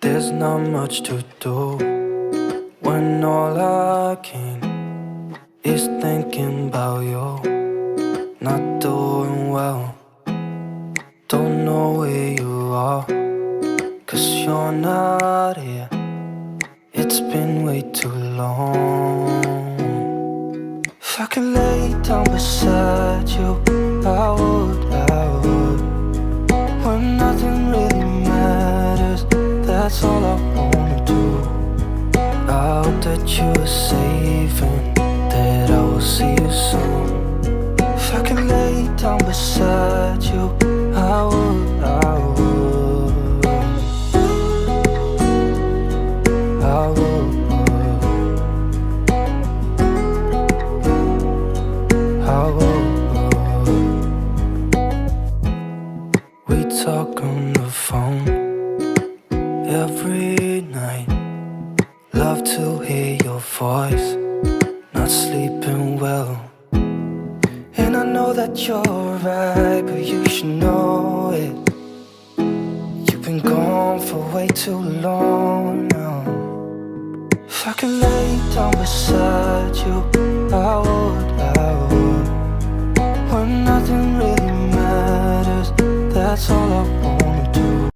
There's not much to do when all I can is thinking about you. Not doing well, don't know where you are, 'cause you're not here. It's been way too long. If I could lay down beside you, I would, when nothing really matters. That's all I wanna do. I hope that you are safe and that I will see you soon. If I could lay down beside you, I would, I would, I would, I would. We talk on the phone every night. Love to hear your voice, not sleeping well. And I know that you're right, but you should know it. You've been gone for way too long now. If I could lay down beside you, I would, I would. When nothing really matters, that's all I want.